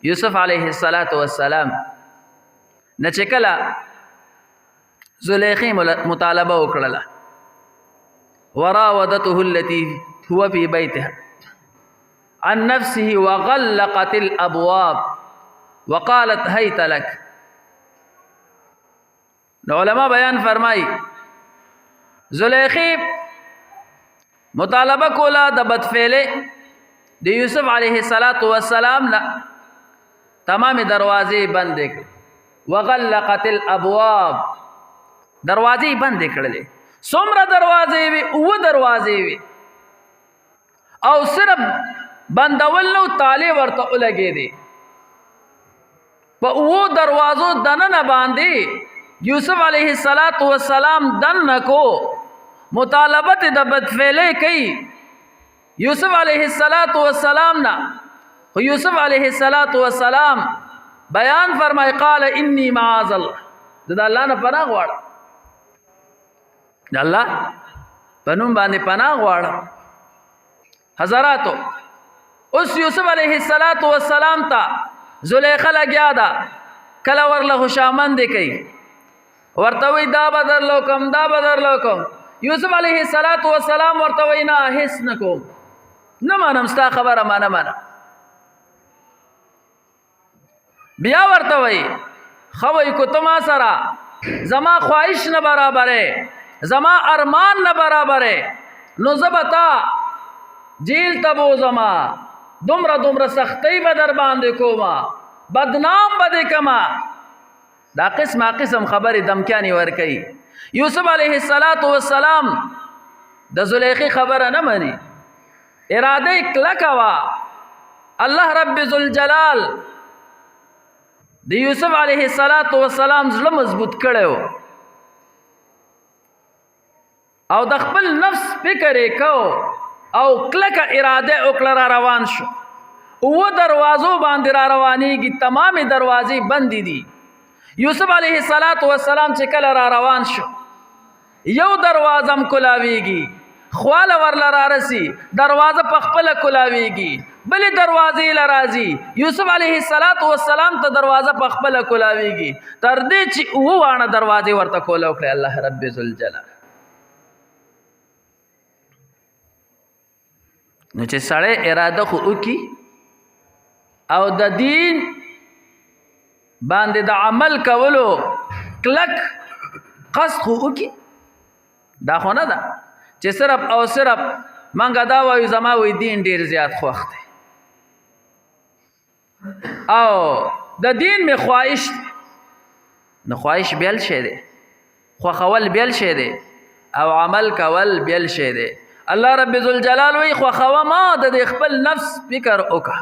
یوسف علیه السلام نه چې کله زلیخی مطالبه وکړله وراودته التي هو في بيتها عن نفسه وغلقت الابواب وقالت هيت لك. نو علماء بیان فرمائی زلیخی مطالبه کولا د بدفعله د یوسف علیه السلام نه تمام دروازې بند کړې وغلقت الابواب دروازې بند کړلې څومره دروازې وي او دروازې وي او صرف بندول نو تاله ورته ولګې دي په او دروازو دننه باندې یوسف علیه السلام دن کو مطالبت د بدفعله کوي یوسف علیه السلام نا یوسف علیه السلام بیان فرمای قال انی معاذ الله د الله نه پناه غواړم د الله پنوم باندې پناه غواړم. حضراتو اوس یوسف علیه السلام ته زلیخا لګیا ده کله ورله خوشامند کوي ورته وی دا بدر لوکم دا بدر لوکم یوسف علیه السلام ورته وی نه هیڅ نکوم نه مانم ستا خبره ما نه منم. بیا ورته وی خوی کو تما سره زما خواهش نه برابره زما ارمان نه برابره نو زبتا جیل تبو زما دومره سختی به در باندې کوما بدنام بده کما دا قسم خبر دمکانی ور کوي. یوسف علیه السلام د زلیخی خبره نه مني اراده کلکوا الله رب ذوالجلال د یوسف علیه السلام زړه مضبوط کړو او د خپل نفس فکر کو او کلک اراده وکړه را روان شو او دروازو باندې را روانېږي تمام دروازې بندې دي. یوسف علیه السلام چې کله را روان شو یو دروازم کلاویږي خواله ورله را رسی دروازه په خپله کلاویږي بلې دروازې له راځي یوسف علیه السلام ته دروازه په خپله کلاویږي تر دې چې اوه واړه دروازې ورته کوله وکړې الله رب ذوالجلال. نو چې سړی اراده خو وکي او د دین باندې د عمل کولو کلک قصد خو وکي دا خو نه ده چې صرف او صرف منګه دا وایو زما وی دین ډیر زیات خوښ دی او د دین می خواهش نو خواهش بیل شه دی خوښول بیل شه دی او عمل کول بیل شه دی. الله رب ذوالجلال وی خوښوه ما د خپل نفس فکر وکړه